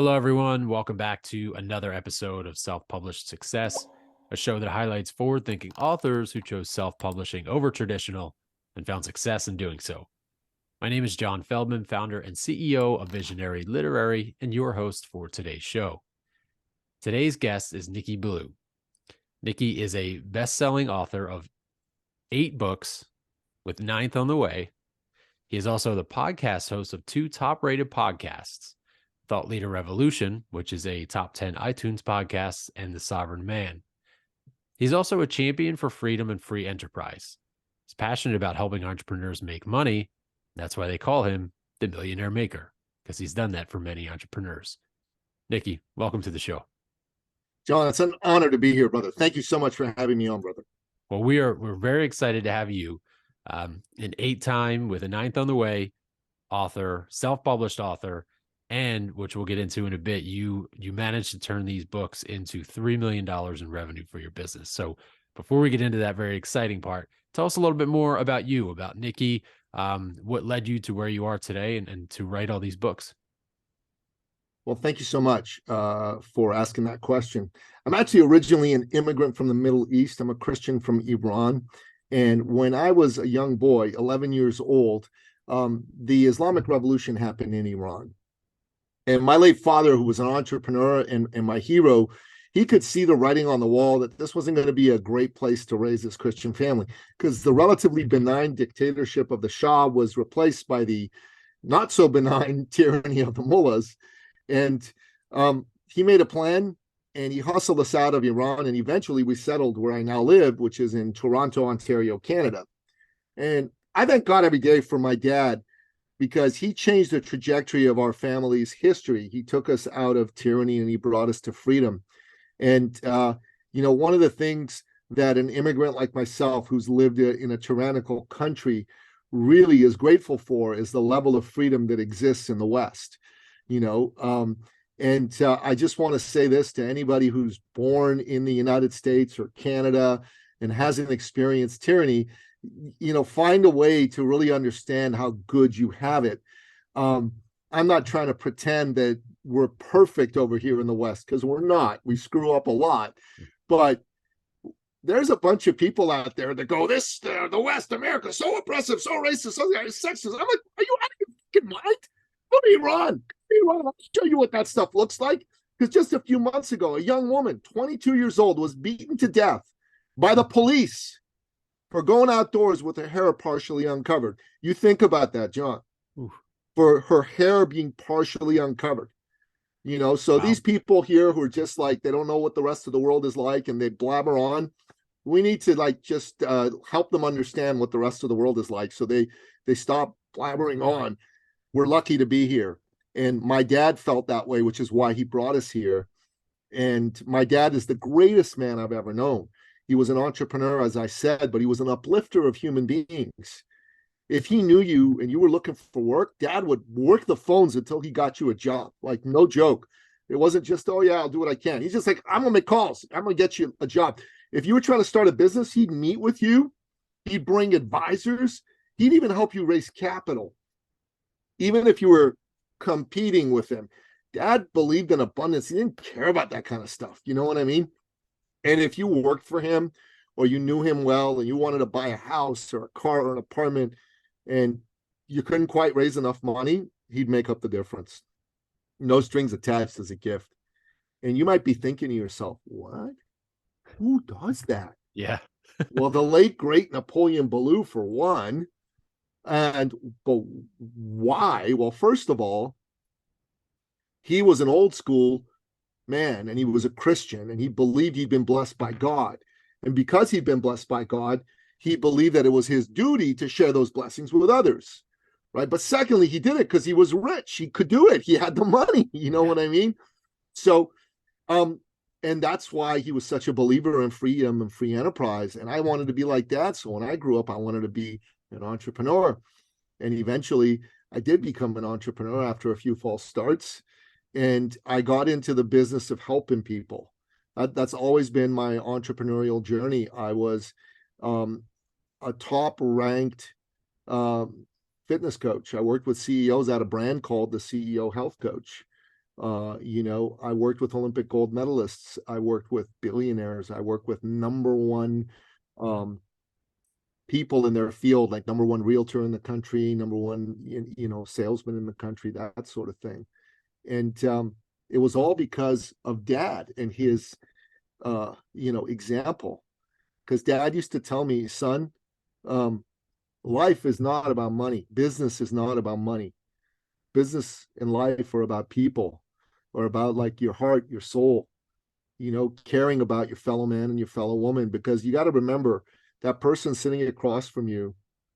Hello, everyone. Welcome back to another episode of Self-Published Success, a show that highlights forward-thinking authors who chose self-publishing over traditional and found success in doing so. My name is John Feldman, founder and CEO of Visionary Literary, and your host for today's show. Today's guest is Nicky Billou. Nicky is a best-selling author of 8 books, with 9th on the way. He is also the podcast host of 2 top-rated podcasts, Thought Leader Revolution, which is a top 10 iTunes podcast, and The Sovereign Man. He's also a champion for freedom and free enterprise. He's passionate about helping entrepreneurs make money. That's why they call him the Millionaire Maker, because he's done that for many entrepreneurs. Nicky, welcome to the show. John, it's an honor to be here, brother. Thank you so much for having me on, brother. Well, we're very excited to have you, an 8-time with a 9th on the way author, self-published author, and which we'll get into in a bit, you managed to turn these books into $3 million in revenue for your business. So before we get into that very exciting part, tell us a little bit more about you, about Nicky, what led you to where you are today and to write all these books. Well, thank you so much for asking that question. I'm actually originally an immigrant from the Middle East. I'm a Christian from Iran. And when I was a young boy, 11 years old, the Islamic Revolution happened in Iran. And my late father, who was an entrepreneur and my hero, he could see the writing on the wall that this wasn't going to be a great place to raise this Christian family, because the relatively benign dictatorship of the Shah was replaced by the not so benign tyranny of the mullahs. And he made a plan and he hustled us out of Iran. And eventually we settled where I now live, which is in Toronto, Ontario, Canada. And I thank God every day for my dad, because he changed the trajectory of our family's history. He took us out of tyranny and he brought us to freedom. And, one of the things that an immigrant like myself, who's lived in a tyrannical country, really is grateful for is the level of freedom that exists in the West. I just want to say this to anybody who's born in the United States or Canada and hasn't experienced tyranny. Find a way to really understand how good you have it. I'm not trying to pretend that we're perfect over here in the West, because we're not. We screw up a lot. But there's a bunch of people out there that go, the West, America, so oppressive, so racist, so sexist. I'm like, are you out of your fucking mind? Go to Iran. I'll show you what that stuff looks like. Because just a few months ago, a young woman, 22 years old, was beaten to death by the police for going outdoors with her hair partially uncovered. You think about that, John. Oof. For her hair being partially uncovered. So wow. These people here who are just like, they don't know what the rest of the world is like and they blabber on. We need to just help them understand what the rest of the world is like, so they stop blabbering on. We're lucky to be here. And my dad felt that way, which is why he brought us here. And my dad is the greatest man I've ever known. He was an entrepreneur, as I said, but he was an uplifter of human beings. If he knew you and you were looking for work, Dad would work the phones until he got you a job. Like, no joke. It wasn't just, oh, yeah, I'll do what I can. He's just like, I'm going to make calls. I'm going to get you a job. If you were trying to start a business, he'd meet with you. He'd bring advisors. He'd even help you raise capital. Even if you were competing with him. Dad believed in abundance. He didn't care about that kind of stuff. You know what I mean? And if you worked for him or you knew him well and you wanted to buy a house or a car or an apartment and you couldn't quite raise enough money, he'd make up the difference. No strings attached as a gift. And you might be thinking to yourself, what? Who does that? Yeah. Well, the late, great Napoleon Billou, for one. But why? Well, first of all, he was an old school man and he was a Christian and he believed he'd been blessed by God. And because he'd been blessed by God, he believed that it was his duty to share those blessings with others, right? But secondly, he did it because he was rich. He could do it. He had the money. You know what I mean? So, and that's why he was such a believer in freedom and free enterprise. And I wanted to be like that. So when I grew up, I wanted to be an entrepreneur. And eventually I did become an entrepreneur after a few false starts. And I got into the business of helping people. That's always been my entrepreneurial journey. I was a top-ranked fitness coach. I worked with CEOs at a brand called the CEO Health Coach. I worked with Olympic gold medalists. I worked with billionaires. I worked with number one people in their field, like number one realtor in the country, number one, salesman in the country, that sort of thing. And it was all because of dad and his, example. Because dad used to tell me, son, life is not about money. Business is not about money. Business and life are about people, or about like your heart, your soul, caring about your fellow man and your fellow woman. Because you got to remember that person sitting across from you,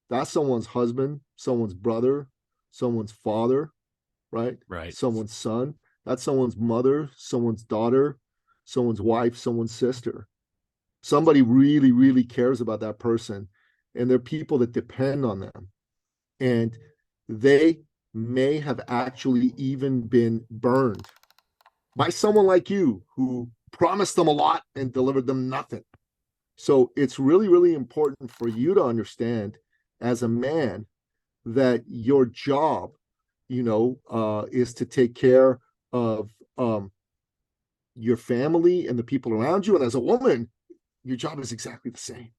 that's someone's husband, someone's brother, someone's father, right? Right. Someone's son. That's someone's mother, someone's daughter, someone's wife, someone's sister. Somebody really, really cares about that person. And there are people that depend on them. And they may have actually even been burned by someone like you who promised them a lot and delivered them nothing. So it's really, really important for you to understand as a man that your job, is to take care of your family and the people around you. And as a woman, your job is exactly the same.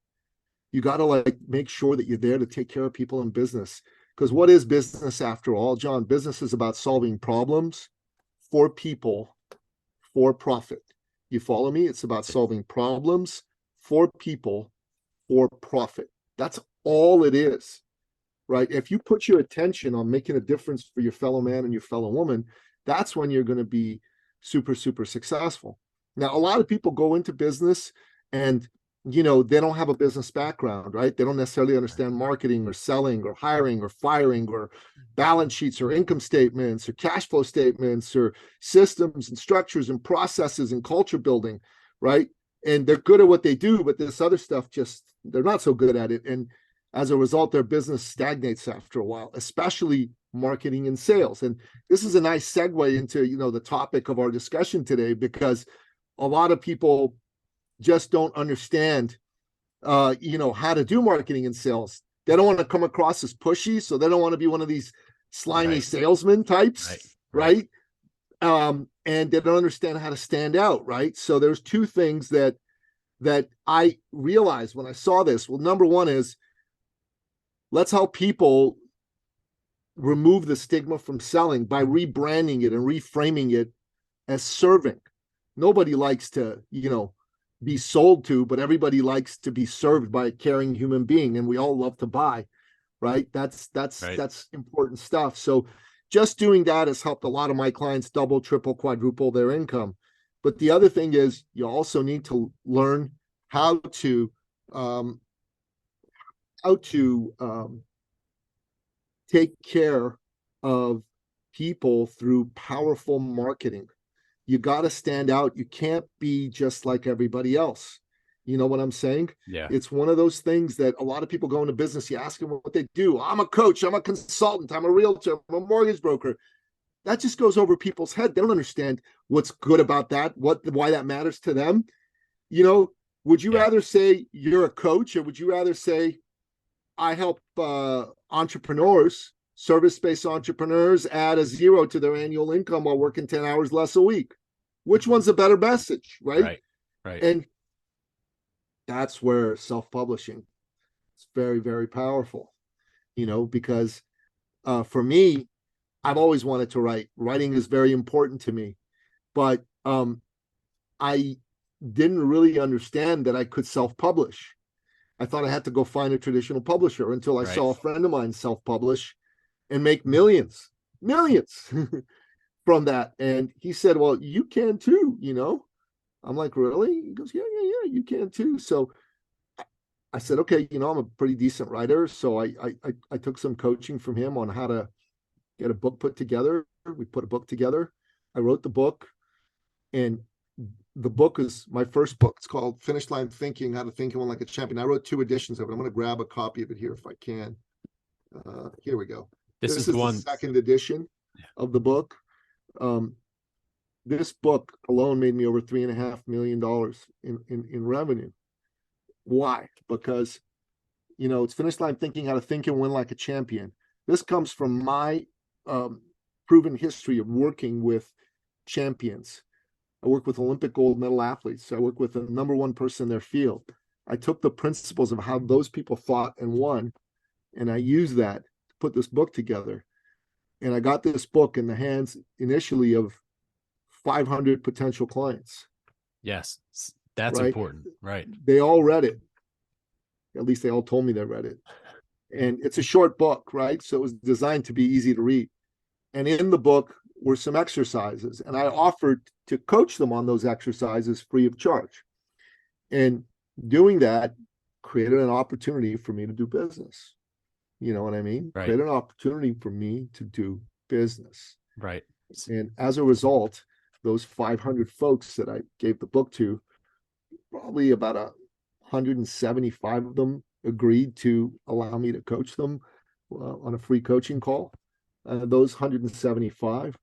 You got to like make sure that you're there to take care of people in business. Because what is business after all, John? Business is about solving problems for people for profit. You follow me? It's about solving problems for people for profit. That's all it is, right? If you put your attention on making a difference for your fellow man and your fellow woman, that's when you're going to be super, super successful. Now, a lot of people go into business and they don't have a business background, right? They don't necessarily understand marketing or selling or hiring or firing or balance sheets or income statements or cash flow statements or systems and structures and processes and culture building, right? And they're good at what they do, but this other stuff they're not so good at it. And as a result, their business stagnates after a while, especially marketing and sales. And this is a nice segue into, the topic of our discussion today, because a lot of people just don't understand, how to do marketing and sales. They don't want to come across as pushy, so they don't want to be one of these slimy salesman types, right? And they don't understand how to stand out, right? So there's two things that I realized when I saw this. Well, number one is, let's help people remove the stigma from selling by rebranding it and reframing it as serving. Nobody likes to, be sold to, but everybody likes to be served by a caring human being, and we all love to buy, right? That's important stuff. So just doing that has helped a lot of my clients double, triple, quadruple their income. But the other thing is, you also need to learn how to take care of people through powerful marketing. You got to stand out. You can't be just like everybody else. You know what I'm saying? Yeah. It's one of those things that a lot of people go into business. You ask them what they do. I'm a coach. I'm a consultant. I'm a realtor. I'm a mortgage broker. That just goes over people's head. They don't understand what's good about that, why that matters to them. Would you rather say you're a coach, or would you rather say I help entrepreneurs, service-based entrepreneurs, add a zero to their annual income while working 10 hours less a week? Which one's a better message, right? Right. And that's where self-publishing is very, very powerful, because for me, I've always wanted to write. Writing is very important to me, but I didn't really understand that I could self-publish. I thought I had to go find a traditional publisher until I saw a friend of mine self-publish and make millions from that. And he said, well, you can too, I'm like, really? He goes, yeah, you can too. So I said, okay, I'm a pretty decent writer. So I took some coaching from him on how to get a book put together. We put a book together. I wrote the book, and the book is my first book. It's called Finish Line Thinking, How to Think and Win Like a Champion. I wrote 2 editions of it. I'm going to grab a copy of it here if I can. Here we go. This is the one, second edition of the book. This book alone made me over $3.5 million in revenue. Why? Because, it's Finish Line Thinking, How to Think and Win Like a Champion. This comes from my proven history of working with champions. I work with Olympic gold medal athletes. I work with the number one person in their field. I took the principles of how those people thought and won, and I used that to put this book together. And I got this book in the hands initially of 500 potential clients. Yes, that's right? important. Right. They all read it. At least they all told me they read it. And it's a short book, right? So it was designed to be easy to read. And in the book were some exercises, and I offered to coach them on those exercises free of charge. And doing that created an opportunity for me to do business. You know what I mean? Right. Created an opportunity for me to do business. Right. And as a result, those 500 folks that I gave the book to, probably about 175 of them agreed to allow me to coach them on a free coaching call. Those 175,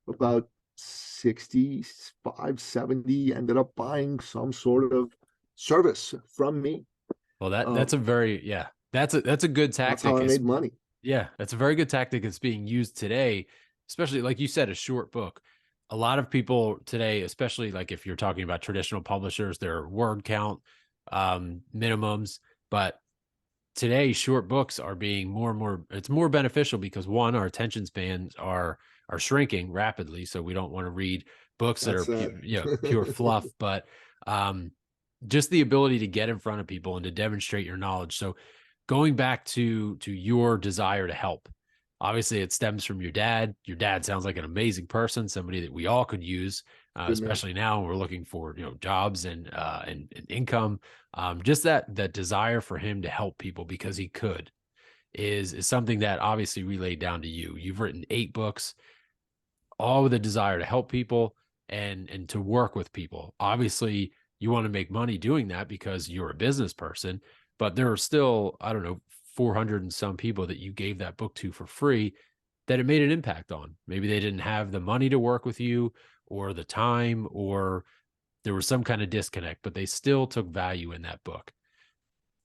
about 65, 70 ended up buying some sort of service from me. Well, that's a very, yeah, that's a good tactic. That's how I made money. Yeah, that's a very good tactic that's being used today, especially like you said, a short book. A lot of people today, especially like if you're talking about traditional publishers, their word count minimums, but today short books are being more and more, it's more beneficial because one, our attention spans are shrinking rapidly, so we don't want to read books that are pure fluff, but just the ability to get in front of people and to demonstrate your knowledge. So going back to your desire to help, obviously it stems from your dad. Your dad sounds like an amazing person, somebody that we all could use, especially now when we're looking for, jobs and income. Just that desire for him to help people because he could is something that obviously relayed down to you. You've written 8 books, all with a desire to help people and to work with people. Obviously, you want to make money doing that because you're a business person, but there are still, I don't know, 400 and some people that you gave that book to for free that it made an impact on. Maybe they didn't have the money to work with you or the time, or there was some kind of disconnect, but they still took value in that book.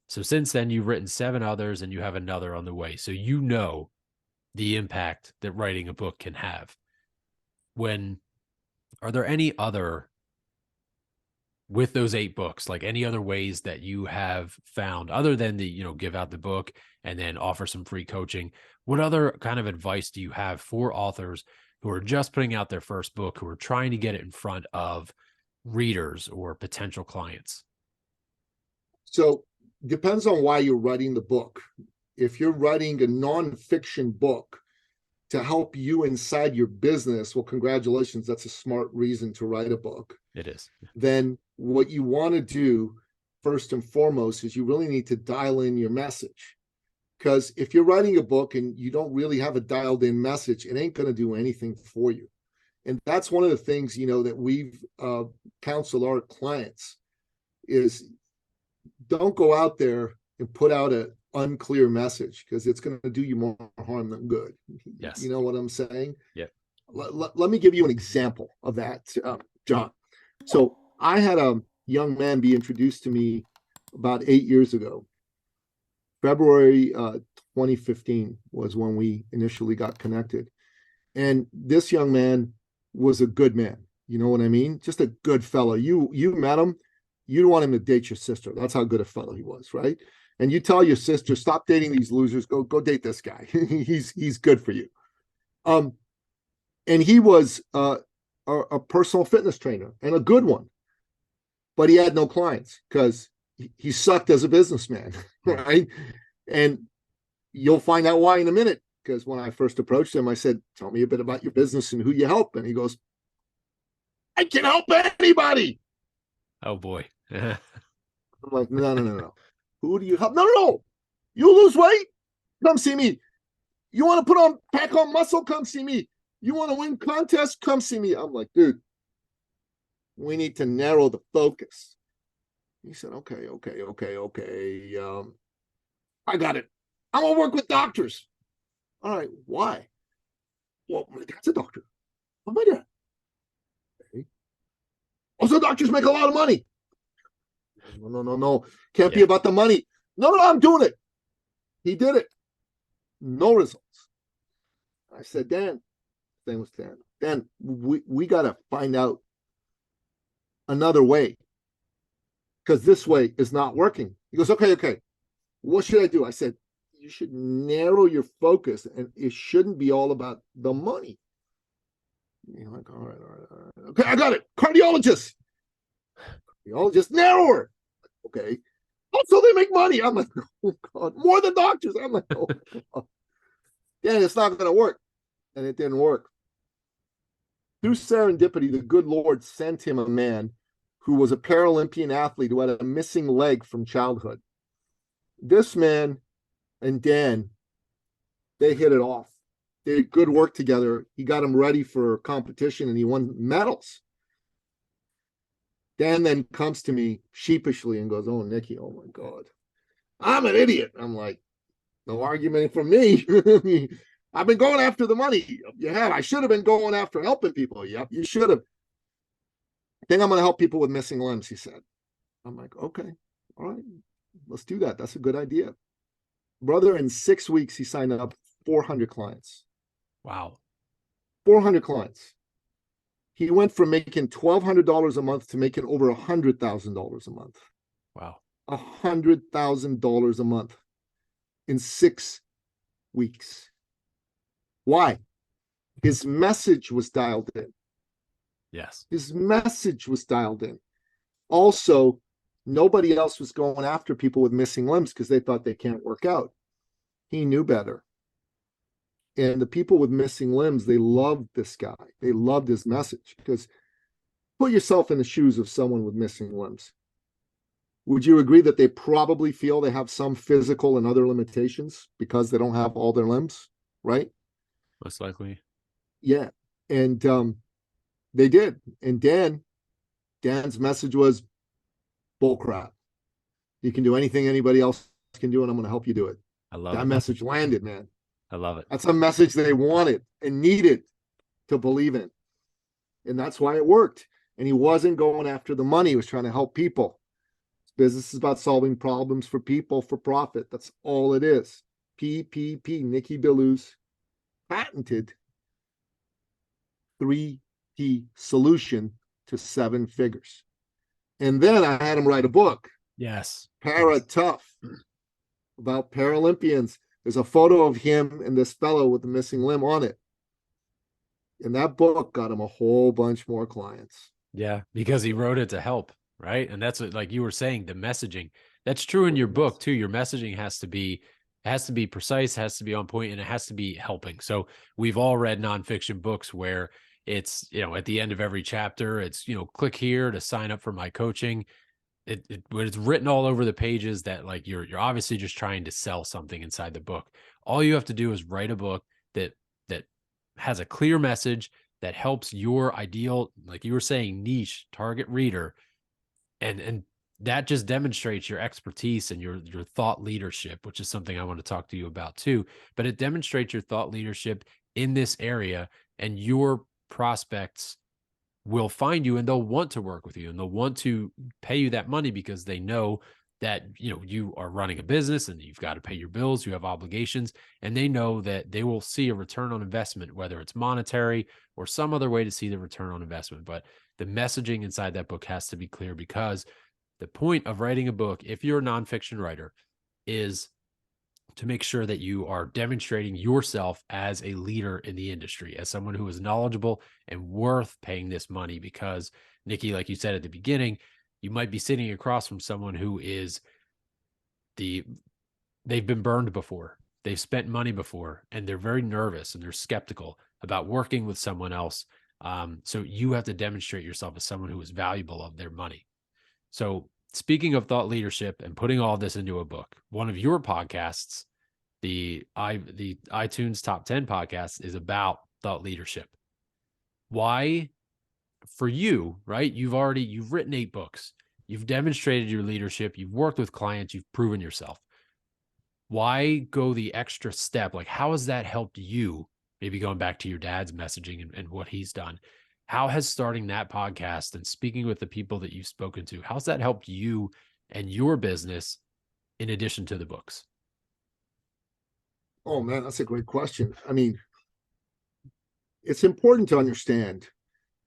So since then, you've written 7 others and you have another on the way. So you know the impact that writing a book can have. Are there any other, with those 8 books, like any other ways that you have found other than the, give out the book and then offer some free coaching? What other kind of advice do you have for authors who are just putting out their first book, who are trying to get it in front of readers or potential clients? So depends on why you're writing the book. If you're writing a nonfiction book to help you inside your business, well, congratulations, that's a smart reason to write a book. It is. Then what you want to do first and foremost is you really need to dial in your message. Because if you're writing a book and you don't really have a dialed in message, it ain't going to do anything for you. And that's one of the things, that we've counseled our clients is don't go out there and put out an unclear message, because it's going to do you more harm than good. Yes. You know what I'm saying? Yeah. Let me give you an example of that, John. So I had a young man be introduced to me about 8 years ago. February 2015 was when we initially got connected. And this young man was a good man. You know what I mean? Just a good fellow. You met him, you want him to date your sister. That's how good a fellow he was, right? And you tell your sister, stop dating these losers, go date this guy. he's good for you. And he was a personal fitness trainer, and a good one. But he had no clients because he sucked as a businessman, right? And you'll find out why in a minute, because when I first approached him, I said, tell me a bit about your business and who you help. And he goes, I can help anybody. Oh, boy. I'm like, no. Who do you help? No. You lose weight? Come see me. You want to pack on muscle? Come see me. You want to win contests? Come see me. I'm like, dude, we need to narrow the focus. He said, okay. I got it. I'm going to work with doctors. All right. Why? Well, my dad's a doctor. Oh, my dad. Okay. Also, doctors make a lot of money. No. Can't be about the money. No, I'm doing it. He did it. No results. I said, Dan, his name was Dan. then we got to find out another way, because this way is not working. He goes, okay, what should I do? I said, you should narrow your focus, and it shouldn't be all about the money. You're like, all right. Okay, I got it. Cardiologist, narrower. Okay. Also, they make money. I'm like, oh God, more than doctors. I'm like, oh God. Yeah, it's not going to work. And it didn't work. Through serendipity, the good Lord sent him a man who was a Paralympian athlete who had a missing leg from childhood. This man and Dan, they hit it off. They did good work together. He got him ready for competition and he won medals. Dan then comes to me sheepishly and goes, oh, Nicky, oh my God, I'm an idiot. I'm like, no argument from me. I've been going after the money. You have. I should have been going after helping people. Yep, you should have. I think I'm going to help people with missing limbs, he said. I'm like, okay, all right, let's do that. That's a good idea. Brother, in 6 weeks, he signed up 400 clients. Wow. 400 clients. He went from making $1,200 a month to making over $100,000 a month. Wow. $100,000 a month in 6 weeks. Why? His message was dialed in. Yes. His message was dialed in. Also, nobody else was going after people with missing limbs because they thought they can't work out. He knew better. And the people with missing limbs, they loved this guy. They loved his message, because put yourself in the shoes of someone with missing limbs. Would you agree that they probably feel they have some physical and other limitations because they don't have all their limbs, right? Most likely. Yeah. And they did. And Dan's message was bullcrap. You can do anything anybody else can do, and I'm going to help you do it. I love that it. message landed, man. I love it. That's a message they wanted and needed to believe in. And that's why it worked. And he wasn't going after the money. He was trying to help people. Business is about solving problems for people for profit. That's all it is. PPP, Nicky Billou's patented 3P solution to 7 figures. And then I had him write a book. Yes. Para Tough, about Paralympians. There's a photo of him and this fellow with the missing limb on it. And that book got him a whole bunch more clients. Yeah, because he wrote it to help, right? And that's what, like you were saying, the messaging. That's true in your book too. Your messaging has to be precise, has to be on point, and it has to be helping. So we've all read nonfiction books where it's, at the end of every chapter, it's, click here to sign up for my coaching. It's written all over the pages that, like, you're obviously just trying to sell something inside the book. All you have to do is write a book that has a clear message that helps your ideal, like you were saying, niche target reader, and that just demonstrates your expertise and your thought leadership, which is something I want to talk to you about too. But it demonstrates your thought leadership in this area, and your prospects will find you and they'll want to work with you and they'll want to pay you that money because they know that, you are running a business and you've got to pay your bills, you have obligations, and they know that they will see a return on investment, whether it's monetary or some other way to see the return on investment. But the messaging inside that book has to be clear, because the point of writing a book, if you're a nonfiction writer, is to make sure that you are demonstrating yourself as a leader in the industry, as someone who is knowledgeable and worth paying this money. Because, Nicky, like you said at the beginning, you might be sitting across from someone who is they've been burned before, they've spent money before, and they're very nervous and they're skeptical about working with someone else. So you have to demonstrate yourself as someone who is valuable of their money. So speaking of thought leadership and putting all this into a book, one of your podcasts, the iTunes Top 10 podcast, is about thought leadership. Why, for you, right? You've written 8 books. You've demonstrated your leadership. You've worked with clients. You've proven yourself. Why go the extra step? Like, how has that helped you? Maybe going back to your dad's messaging and what he's done. How has starting that podcast and speaking with the people that you've spoken to, how's that helped you and your business in addition to the books? Oh man, that's a great question. I mean, it's important to understand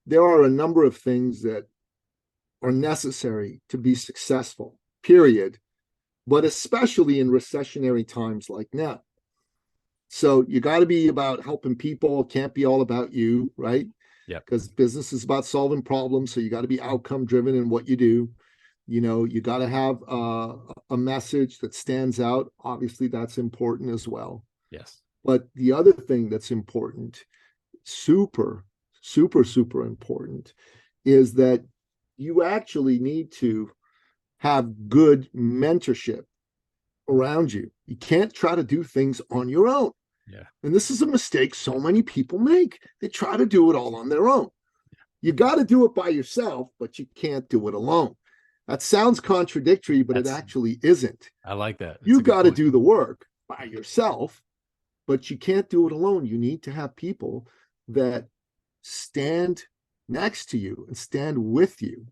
there are a number of things that are necessary to be successful, period, but especially in recessionary times like now. So you got to be about helping people. It can't be all about you, right? Yep. Because business is about solving problems. So you got to be outcome driven in what you do. You got to have a message that stands out. Obviously, that's important as well. Yes. But the other thing that's important, super, super, super important, is that you actually need to have good mentorship around you. You can't try to do things on your own. Yeah. And this is a mistake so many people make. They try to do it all on their own. You got to do it by yourself, but you can't do it alone. That sounds contradictory, but it actually isn't. I like that. You got to do the work by yourself, but you can't do it alone. You need to have people that stand next to you and stand with you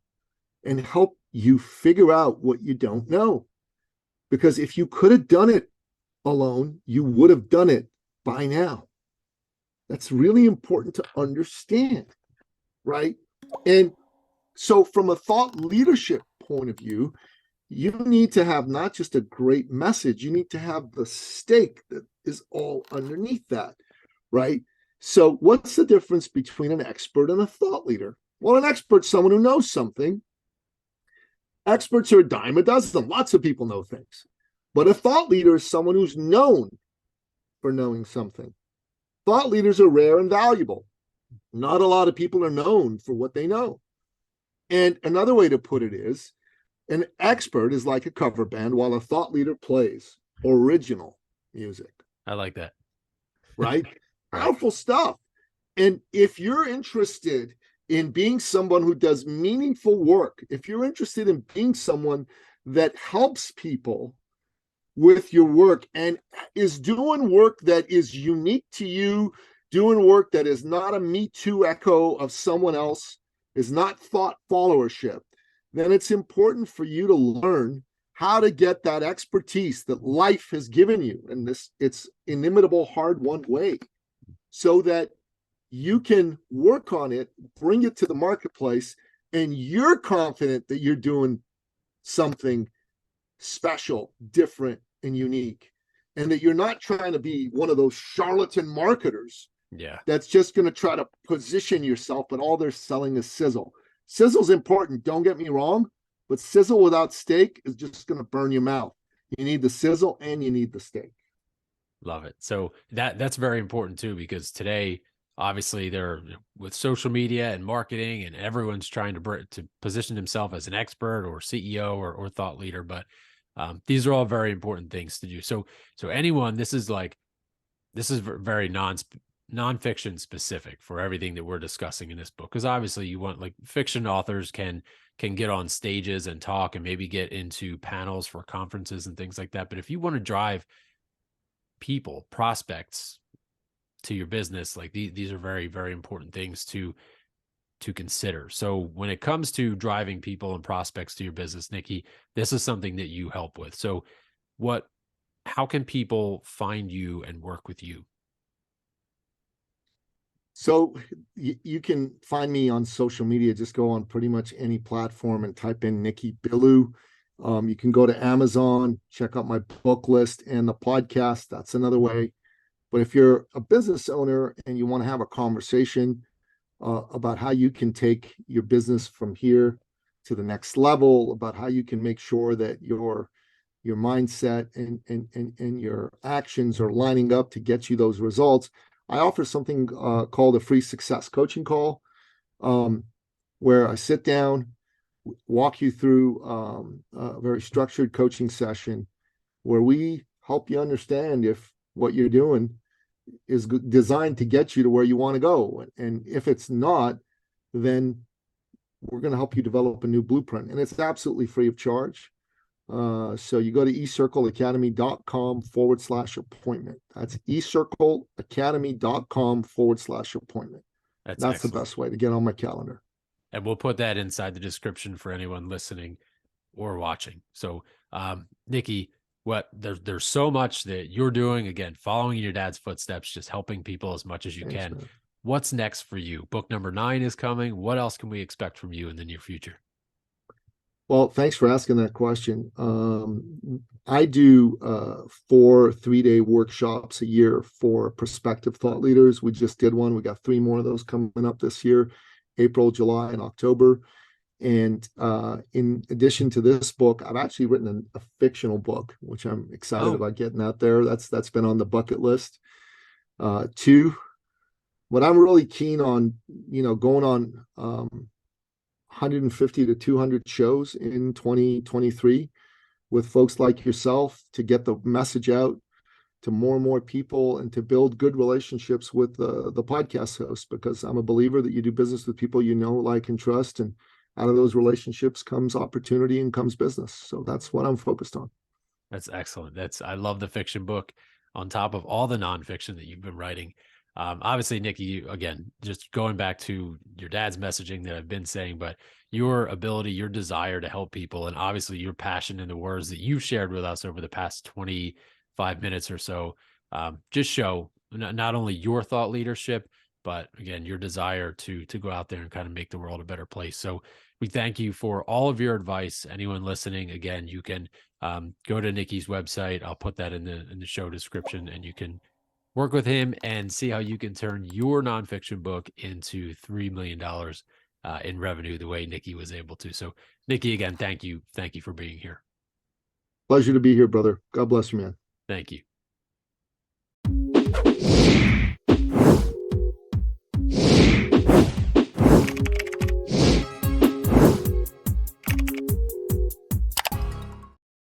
and help you figure out what you don't know. Because if you could have done it alone, you would have done it by now. That's really important to understand, right? And so, from a thought leadership point of view, you need to have not just a great message, you need to have the stake that is all underneath that, right? So, what's the difference between an expert and a thought leader? Well, an expert's someone who knows something. Experts are a dime a dozen. Lots of people know things. But a thought leader is someone who's known for knowing something. Thought leaders are rare and valuable. Not a lot of people are known for what they know. And another way to put it is an expert is like a cover band while a thought leader plays original music. I like that. Right? Right. Powerful stuff. And if you're interested in being someone who does meaningful work, if you're interested in being someone that helps people with your work and is doing work that is unique to you, doing work that is not a Me Too echo of someone else, is not thought followership, then it's important for you to learn how to get that expertise that life has given you in this its inimitable hard-won way, so that you can work on it, bring it to the marketplace, and you're confident that you're doing something special, different, and unique, and that you're not trying to be one of those charlatan marketers that's just going to try to position yourself, but all they're selling is sizzle. Sizzle's important, don't get me wrong, but sizzle without steak is just going to burn your mouth. You need the sizzle and you need the steak. Love it. So that's very important too, because today, obviously, they're with social media and marketing, and everyone's trying to position himself as an expert or CEO or thought leader. But these are all very important things to do. So anyone, this is very nonfiction specific for everything that we're discussing in this book, because obviously you want, like, fiction authors can get on stages and talk and maybe get into panels for conferences and things like that. But if you want to drive people, prospects to your business, like these are very, very important things to consider. So when it comes to driving people and prospects to your business, Nicky, this is something that you help with. So how can people find you and work with you? So you can find me on social media. Just go on pretty much any platform and type in Nicky Billou. You can go to Amazon, check out my book list and the podcast. That's another way. But if you're a business owner and you want to have a conversation about how you can take your business from here to the next level, about how you can make sure that your mindset and your actions are lining up to get you those results, I offer something called a free success coaching call, where I sit down, walk you through a very structured coaching session where we help you understand if what you're doing is designed to get you to where you want to go. And if it's not, then we're going to help you develop a new blueprint. And it's absolutely free of charge. So you go to ecircleacademy.com/appointment. That's ecircleacademy.com/appointment. That's the best way to get on my calendar. And we'll put that inside the description for anyone listening or watching. So, Nicky, there's so much that you're doing, again, following your dad's footsteps, just helping people as much as you can. Man. what's next for you? Book number 9 is coming. What else can we expect from you in the near future? Well, thanks for asking that question. I do 4 3-day workshops a year for prospective thought leaders. We just did one. We got 3 more of those coming up this year, April, July, and October. And in addition to this book, I've actually written a fictional book, which I'm excited Oh, about getting out there. That's been on the bucket list. 2, what I'm really keen on, going on 150 to 200 shows in 2023 with folks like yourself to get the message out to more and more people and to build good relationships with the podcast host, because I'm a believer that you do business with people you know, like, and trust. And out of those relationships comes opportunity and comes business. So that's what I'm focused on. that's excellent. I love the fiction book on top of all the nonfiction that you've been writing. Obviously, Nicky, again, just going back to your dad's messaging that I've been saying, but your ability, your desire to help people, and obviously your passion in the words that you've shared with us over the past 25 minutes or so, just show not only your thought leadership, but again, your desire to go out there and kind of make the world a better place. So we thank you for all of your advice. Anyone listening, again, you can go to Nicky's website. I'll put that in the show description, and you can work with him and see how you can turn your nonfiction book into $3 million in revenue the way Nicky was able to. So, Nicky, again, thank you for being here. Pleasure to be here, brother. God bless you, man. Thank you.